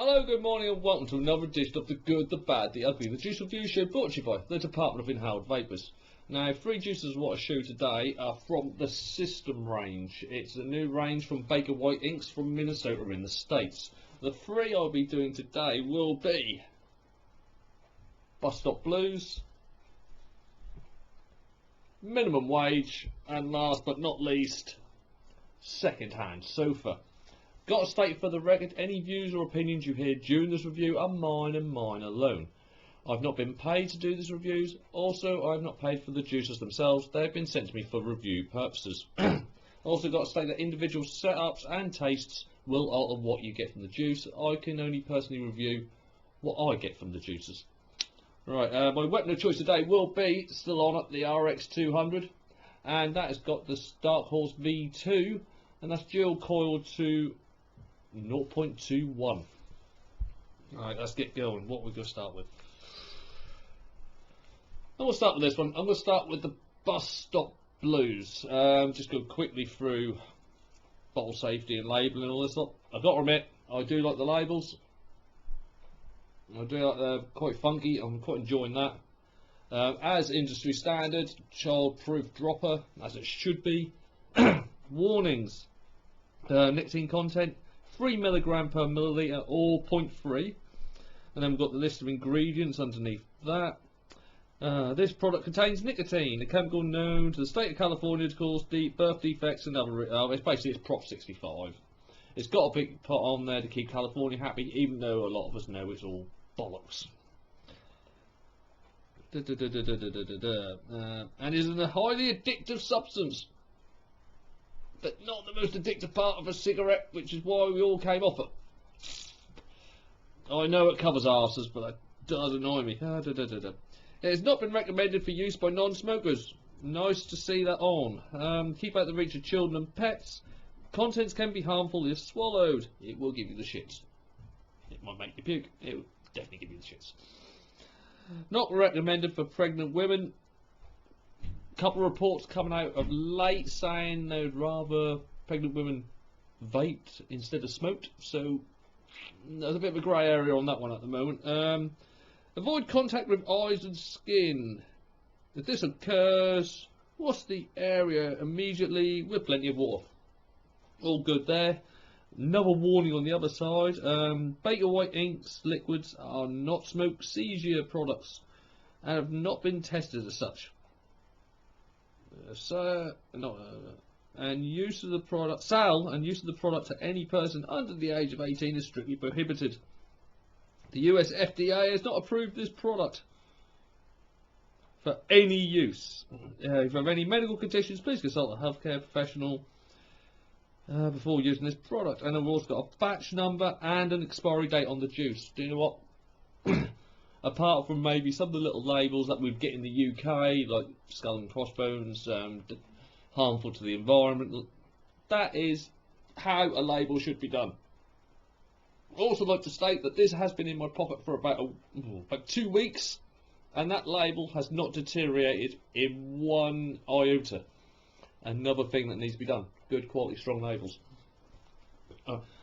Hello, good morning and welcome to another edition of The Good, The Bad, The Ugly, the Juice Review Show brought to you by the Department of Inhaled Vapours. Now, three juices what I show today are from the System range. It's a new range from Baker White Inks from Minnesota in the States. The three I'll be doing today will be Bus Stop Blues, Minimum Wage, and last but not least, Second Hand Sofa. Got to state for the record, any views or opinions you hear during this review are mine and mine alone. I've not been paid to do these reviews. Also, I've not paid for the juices themselves. They've been sent to me for review purposes. Also got to state that individual setups and tastes will alter what you get from the juice. I can only personally review what I get from the juices. Right, my weapon of choice today will be, still on it, the RX200. And that has got the Dark Horse V2. And that's dual coiled to 0.21. Alright, let's get going. What we're going to start with. I'm going to start with this one. I'm going to start with the Bus Stop Blues. Just go quickly through bottle safety and labelling and all this stuff. I've got to admit, I do like the labels. I do like they're quite funky. I'm quite enjoying that. As industry standard, child-proof dropper, as it should be. Warnings. Nicotine content. 3 mg per milliliter or 0.3, and then we've got the list of ingredients underneath that. This product contains nicotine, a chemical known to the state of California to cause birth defects and other. It's Prop 65. It's got a big pot on there to keep California happy, even though a lot of us know it's all bollocks. And is a highly addictive substance, but not the most addictive part of a cigarette, which is why we all came off it. I know it covers arses, but that does annoy me. It has not been recommended for use by non-smokers. Nice to see that on. Keep out the reach of children and pets. Contents can be harmful if swallowed. It will give you the shits. It might make you puke. It will definitely give you the shits. Not recommended for pregnant women. Couple of reports coming out of late saying they would rather pregnant women vaped instead of smoked, so there's a bit of a grey area on that one at the moment. Avoid contact with eyes and skin. If this occurs, wash the area immediately with plenty of water. All good there. Another warning on the other side. Baker White Inks liquids are not smoke seizure products and have not been tested as such. Sale and use of the product to any person under the age of 18 is strictly prohibited. The US FDA has not approved this product for any use. If you have any medical conditions, please consult a healthcare professional before using this product. And I've also got a batch number and an expiry date on the juice. Do you know what? Apart from maybe some of the little labels that we'd get in the UK, like skull and crossbones, harmful to the environment, that is how a label should be done. I'd also like to state that this has been in my pocket for about 2 weeks, and that label has not deteriorated in one iota. Another thing that needs to be done. Good quality, strong labels.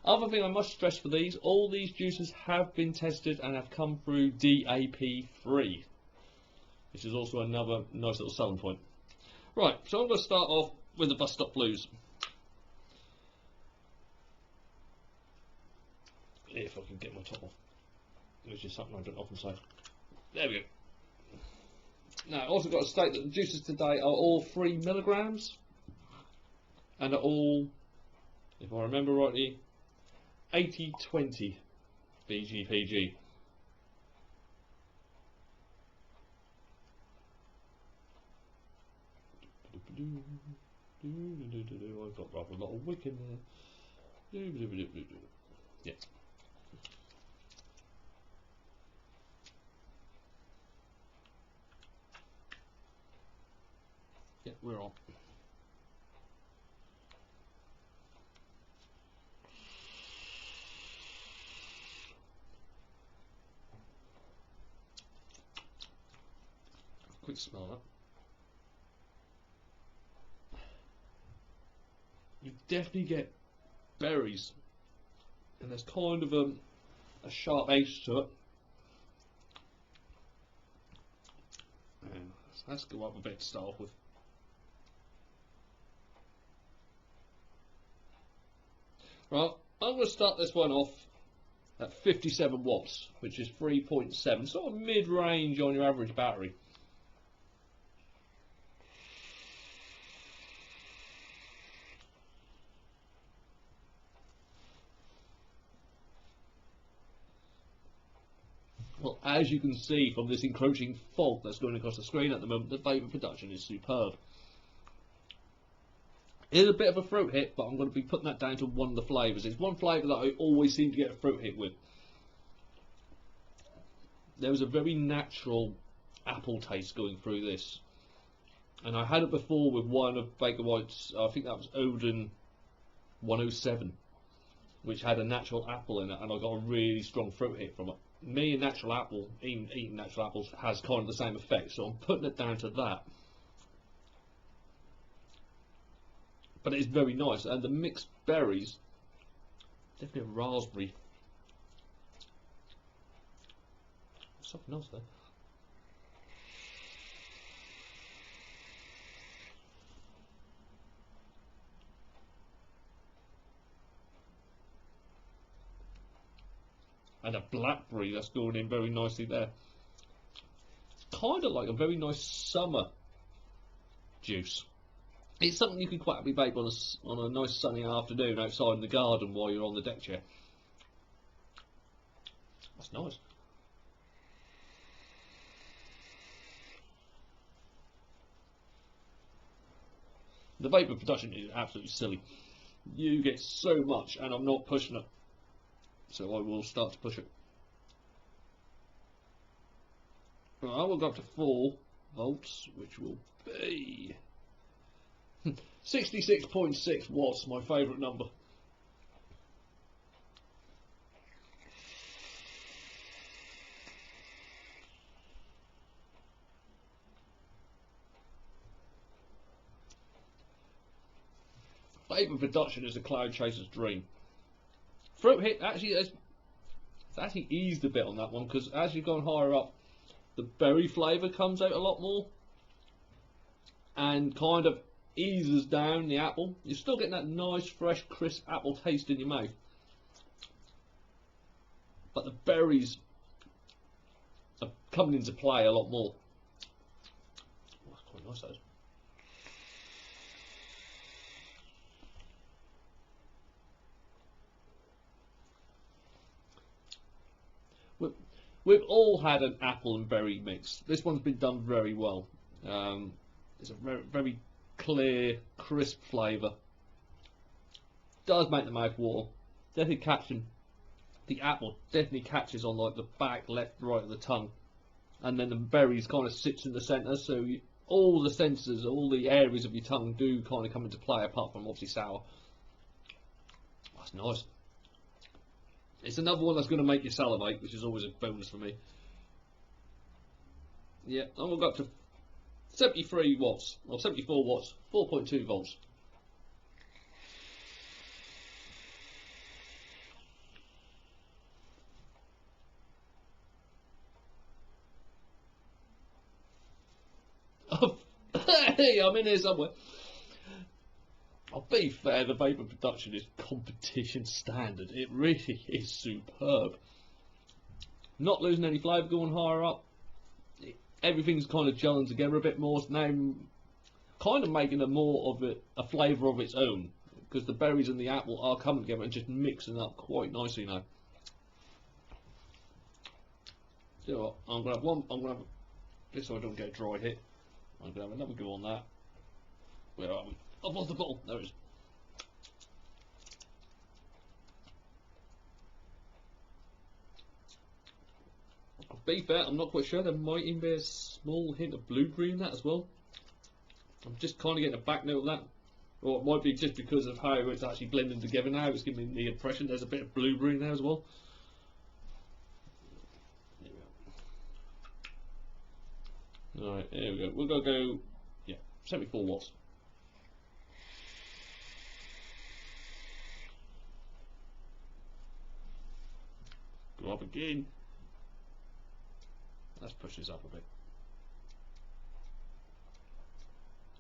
Other thing I must stress for these, all these juices have been tested and have come through DAP free, which is also another nice little selling point. Right, so I'm going to start off with the Bus Stop Blues. If I can get my top off, which is something I don't often say. There we go. Now, I've also got to state that the juices today are all 3 mg and are all, if I remember rightly, 80-20 BGPG. I've got rather a lot of wick in there. Yeah. Yeah, we're on. Quick smell that. You definitely get berries, and there's kind of a sharp edge to it. And let's go up a bit to start off with. Right, I'm going to start this one off at 57 watts, which is 3.7, sort of mid-range on your average battery. Well, as you can see from this encroaching fog that's going across the screen at the moment, the vapour production is superb. It is a bit of a throat hit, but I'm going to be putting that down to one of the flavours. It's one flavour that I always seem to get a throat hit with. There was a very natural apple taste going through this. And I had it before with one of Baker White's, I think that was Odin 107, which had a natural apple in it, and I got a really strong throat hit from it. Me and natural apple, eating natural apples has kind of the same effect, so I'm putting it down to that. But it's very nice, and the mixed berries, definitely a raspberry. Something else there. And a blackberry that's going in very nicely there. It's kind of like a very nice summer juice. It's something you can quite happily vape on a nice sunny afternoon outside in the garden while you're on the deck chair. That's nice. The vapour production is absolutely silly. You get so much, and I'm not pushing it. So I will start to push it. Right, I will go up to 4 volts, which will be 66.6 watts, my favourite number. Vapour production is a cloud chaser's dream. Throat hit actually it's actually eased a bit on that one, because as you've gone higher up, the berry flavour comes out a lot more and kind of eases down the apple. You're still getting that nice, fresh, crisp apple taste in your mouth, but the berries are coming into play a lot more. Oh, that's quite nice, that is. We've all had an apple and berry mix. This one's been done very well. It's a very, very clear, crisp flavour. Does make the mouth water. Definitely catching the apple. Definitely catches on like the back, left, right of the tongue, and then the berries kind of sits in the centre. So all the senses, all the areas of your tongue do kind of come into play, apart from obviously sour. That's nice. It's another one that's going to make you salivate, which is always a bonus for me. Yeah, I'm going to go up to 73 watts, or 74 watts, 4.2 volts. Hey, I'm in here somewhere. I'll be fair, the vapour production is competition standard. It really is superb. Not losing any flavour going higher up. Everything's kind of gelling together a bit more. So now kind of making a flavour of its own, because the berries and the apple are coming together and just mixing up quite nicely now. So I'm gonna have one. I'm gonna have this so I don't get a dry hit. I'm gonna have another go on that. Where are we? Up on the bottle. There it is. To be fair, I'm not quite sure. There might even be a small hint of blueberry in that as well. I'm just kind of getting a back note of that. Or it might be just because of how it's actually blending together now. It's giving me the impression there's a bit of blueberry in there as well. Alright, here we go. We're going to go, yeah, 74 watts. Go up again. Let's push this up a bit.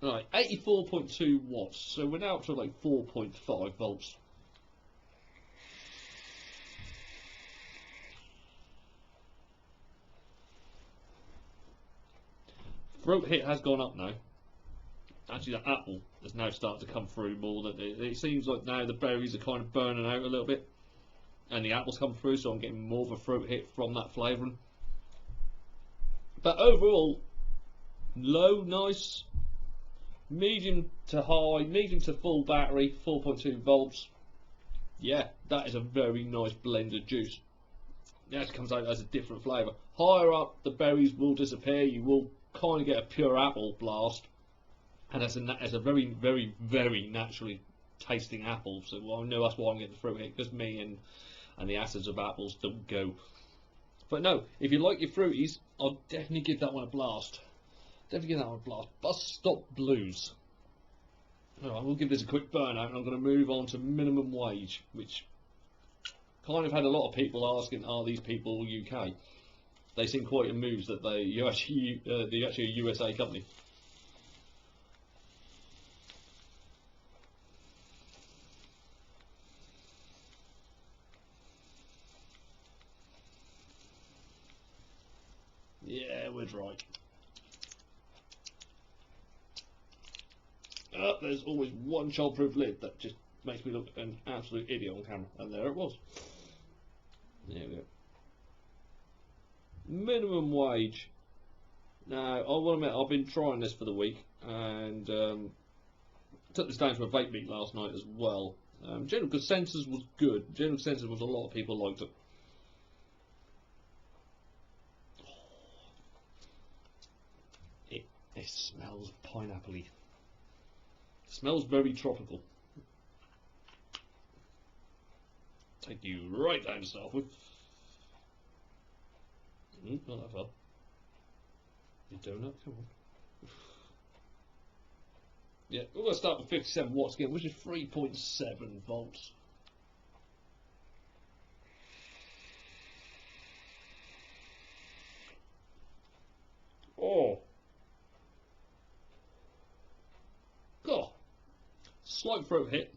Right, 84.2 watts. So we're now up to like 4.5 volts. Throat hit has gone up now. Actually, the apple has now started to come through more. Than it seems like now the berries are kind of burning out a little bit, and the apples come through, so I'm getting more of a throat hit from that flavouring. But overall, low, nice, medium to high, medium to full battery, 4.2 volts. Yeah, that is a very nice blended juice. It actually comes out as a different flavour. Higher up, the berries will disappear. You will kind of get a pure apple blast, and it's a very, very, very naturally tasting apple. So I know that's why I'm getting the fruit hit, because me and the acids of apples don't go. But no, if you like your fruities, I'll definitely give that one a blast. Definitely give that one a blast. Bus Stop Blues. Alright, we'll give this a quick burn out, and I'm going to move on to minimum wage, which kind of had a lot of people asking, are these people UK? They seem quite amused that they're actually a USA company. Yeah, we're dry. There's always one childproof lid that just makes me look an absolute idiot on camera, and there it was. There we go. Minimum wage. Now, I will admit, I've been trying this for the week, and took this down to a vape meet last night as well. General consensus was good. General consensus was a lot of people liked it. It smells pineapple-y. It smells very tropical. Take you right down to start with. Not that far. You donut, come on. Yeah, we're going to start with 57 watts again, which is 3.7 volts. Oh. God. Slight throat hit.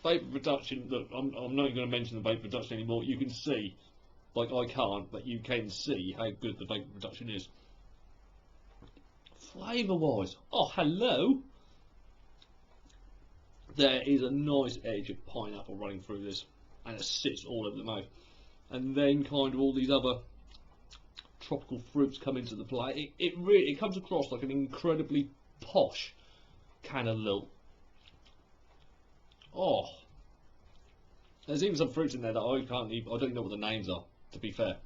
Vapor reduction. Look, I'm not even going to mention the vapor reduction anymore. You can see, like I can't, but you can see how good the vapor reduction is. Flavour wise, oh hello. There is a nice edge of pineapple running through this, and it sits all over the mouth. And then kind of all these other tropical fruits come into the play. It comes across like an incredibly posh cantaloupe. Oh, there's even some fruits in there that I don't even know what the names are, to be fair.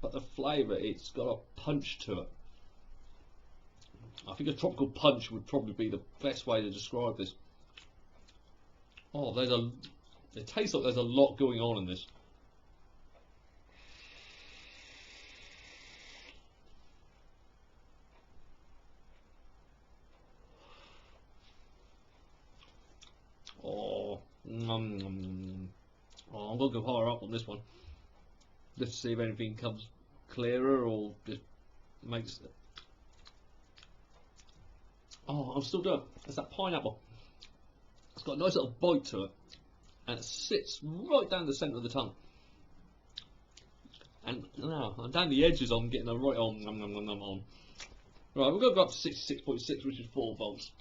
But the flavour, it's got a punch to it. I think a tropical punch would probably be the best way to describe this. Oh, it tastes like there's a lot going on in this. Oh, oh, I'm going to go higher up on this one. Just to see if anything comes clearer or just makes it. Oh, I'm still doing it. It's that pineapple. It's got a nice little bite to it, and it sits right down the centre of the tongue. And now, and down the edges, I'm getting a right on. Right, we're going to go up to 66.6, which is 4 volts.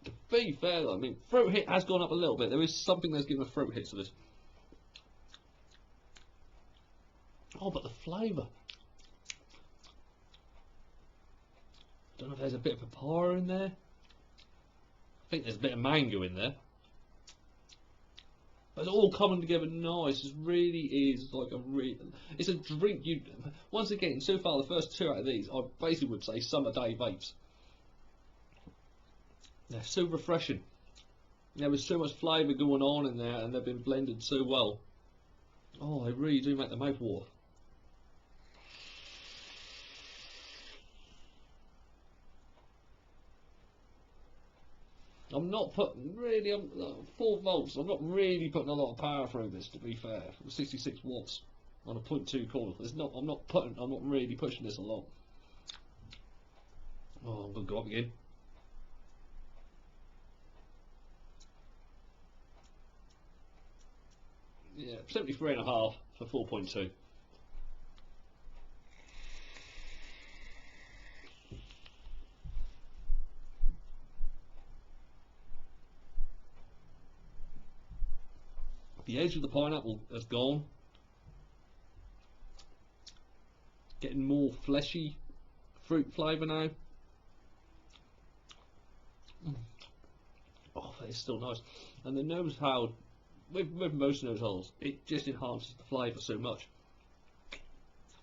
To be fair though, I mean, throat hit has gone up a little bit. There is something that's giving a throat hit to this. Oh, but the flavour. Don't know if there's a bit of papaya in there. I think there's a bit of mango in there. But it's all coming together nice. It really is like it's a drink you. Once again, so far the first 2 out of these, I basically would say summer day vapes. They're so refreshing. There was so much flavour going on in there, and they've been blended so well. Oh, they really do make the mouth water. I'm not putting really, 4 volts. I'm not really putting a lot of power through this. To be fair, 66 watts on a 0.2 coil. I'm not really pushing this a lot. Oh, I'm gonna go up again. Yeah, 73.5 for 4.2. The edge of the pineapple has gone. Getting more fleshy fruit flavour now. Oh, it's still nice. And the nose hole, with most nose holes, it just enhances the flavour so much.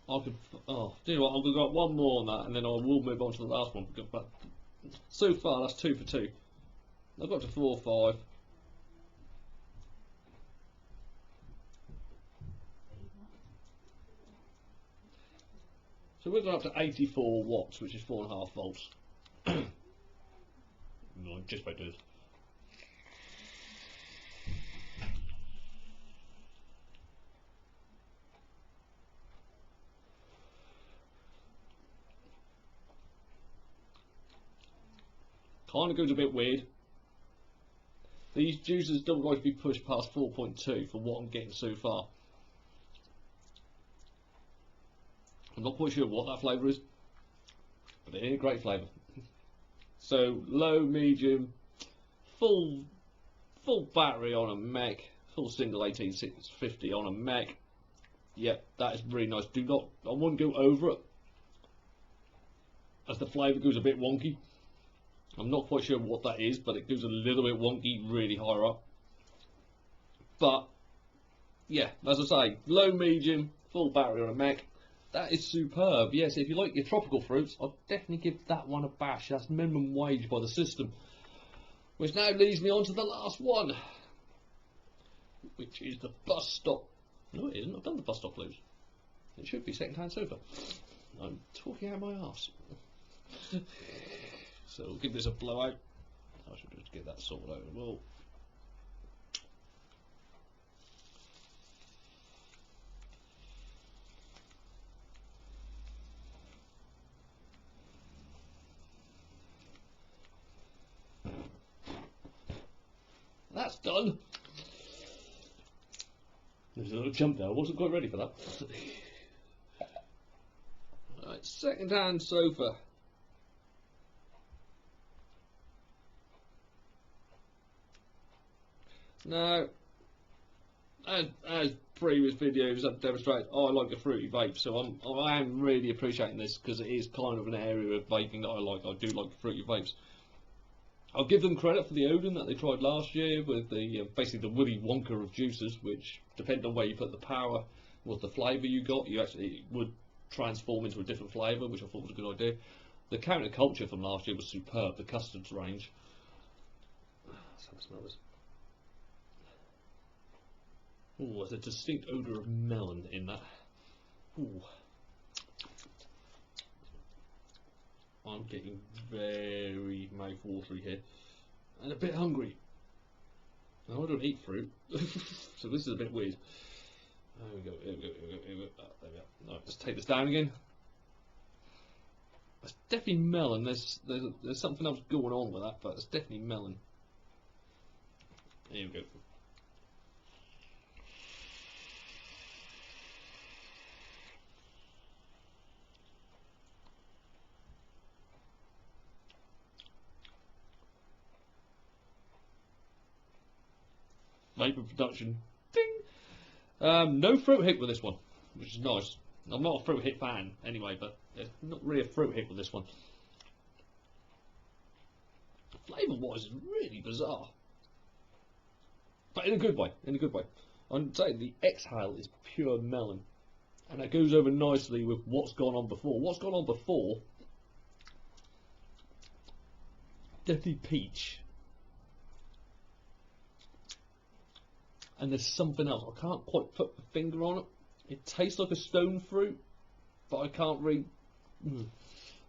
I could, oh, do you know what? I'm going to go up one more on that, and then I will move on to the last one. But so far, that's 2 for 2. I've got to 4 or 5. So we're going up to 84 watts, which is 4.5 volts. No, just about does. Kind of goes a bit weird. These juices don't like to be pushed past 4.2 for what I'm getting so far. I'm not quite sure what that flavour is, but it is a great flavour. So low, medium, full battery on a mech, full single 18650 on a mech. Yep, that is really nice. I wouldn't go over it, as the flavour goes a bit wonky. I'm not quite sure what that is, but it goes a little bit wonky really higher up. But yeah, as I say, low, medium, full battery on a mech. That is superb. Yes, if you like your tropical fruits, I'd definitely give that one a bash. That's minimum wage by the system. Which now leads me on to the last one, which is the bus stop. No, it isn't. I've done the bus stop blues. It should be second-hand sofa. I'm talking out my arse. So we'll give this a blowout. I should just get that sorted out as well. That's done. There's a little jump there. I wasn't quite ready for that. Right, second-hand sofa. Now, as previous videos have demonstrated, I like a fruity vape, so I am really appreciating this because it is kind of an area of vaping that I like. I do like fruity vapes. I'll give them credit for the Odin that they tried last year with the basically the Willy Wonka of juices, which depending on where you put the power, what the flavour you got, you actually would transform into a different flavour, which I thought was a good idea. The counterculture from last year was superb, the custards range. Let's have a smell this. Ooh, there's a distinct odour of melon in that. Ooh. I'm getting very mouth-watery here. And a bit hungry. Now, I don't eat fruit, so this is a bit weird. There we go, here we go, here we go, here we go. Oh, there we go. Right, let's take this down again. It's definitely melon. There's something else going on with that, but it's definitely melon. Here we go. Vapor production. Ding! No fruit hit with this one, which is nice. I'm not a fruit hit fan anyway, but there's not really a fruit hit with this one. Flavour wise is really bizarre. But in a good way, in a good way. I'd say the exhale is pure melon. And that goes over nicely with what's gone on before. What's gone on before, definitely peach. and there's something else. I can't quite put my finger on it. It tastes like a stone fruit, but I can't really.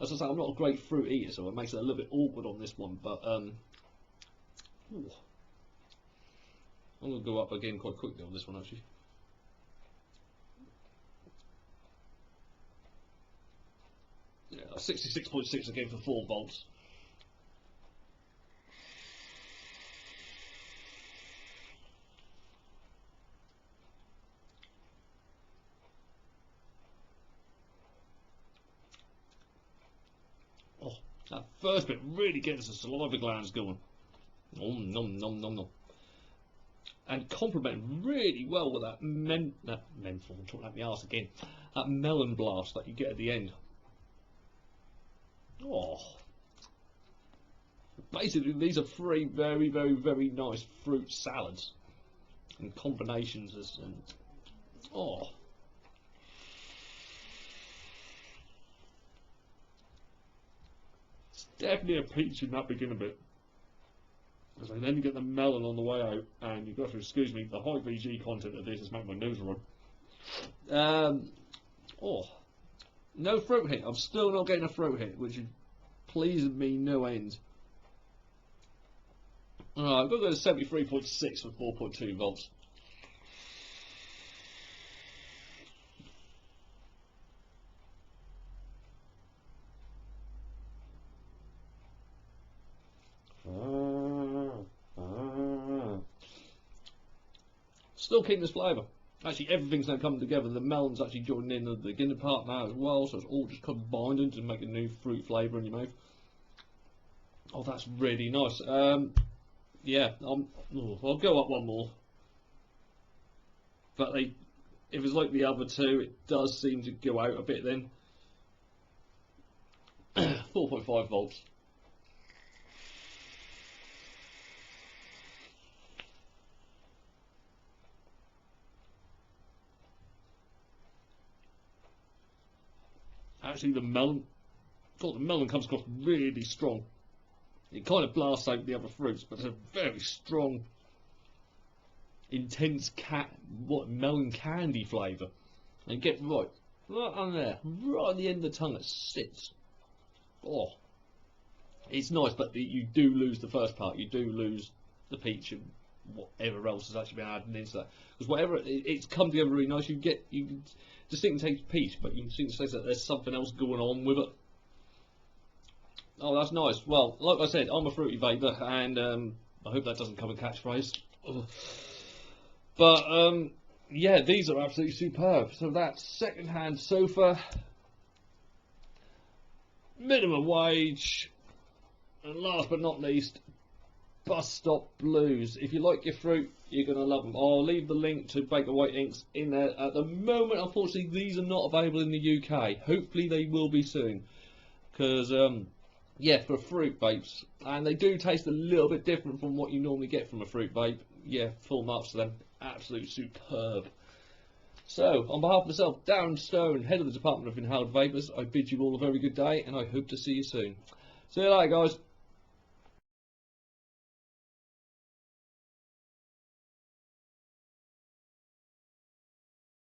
As I say, I'm not a great fruit eater, so it makes it a little bit awkward on this one. But ooh. I'm going to go up again quite quickly on this one, actually. Yeah, 66.6 again for 4 volts. Oh, that first bit really gets the saliva glands going. Nom nom nom nom nom. And complement really well with that menthol, I'm talking about my arse again. That melon blast that you get at the end. Oh. Basically, these are 3 very, very, very nice fruit salads and combinations. And oh. It's definitely a peach in that beginning bit. Because then you get the melon on the way out, and you've got to excuse me, the high VG content of this has made my nose run. Oh, no fruit hit. I'm still not getting a fruit hit, which is pleasing me no end. Alright, I've got to go to 73.6 for 4.2 volts. Still keeping this flavour. Actually, everything's now coming together. The melon's actually joining in the beginning part now as well, so it's all just combining to make a new fruit flavour in your mouth. Oh, that's really nice. Yeah, I'll go up one more. But if it's like the other two, it does seem to go out a bit then. 4.5 volts. Actually, the melon comes across really strong. It kind of blasts out the other fruits, but it's a very strong, intense melon candy flavour. And get right on there, right on the end of the tongue, it sits. Oh, it's nice, but you do lose the first part. You do lose the peach and whatever else has actually been added into that. Because whatever it's come together really nice. You can distinctly taste peach, but you can distinctly taste that there's something else going on with it. Oh, that's nice. Well, like I said, I'm a fruity vapor, and I hope that doesn't come a catchphrase. But yeah, these are absolutely superb. So that's second-hand sofa, minimum wage, and last but not least, Bus Stop Blues. If you like your fruit, you're going to love them. I'll leave the link to Baker White Inks in there. At the moment, unfortunately, these are not available in the UK. Hopefully they will be soon. Because, yeah, for fruit vapes. And they do taste a little bit different from what you normally get from a fruit vape. Yeah, full marks to them. Absolutely superb. So, on behalf of myself, Darren Stone, Head of the Department of Inhaled Vapours, I bid you all a very good day, and I hope to see you soon. See you later, guys.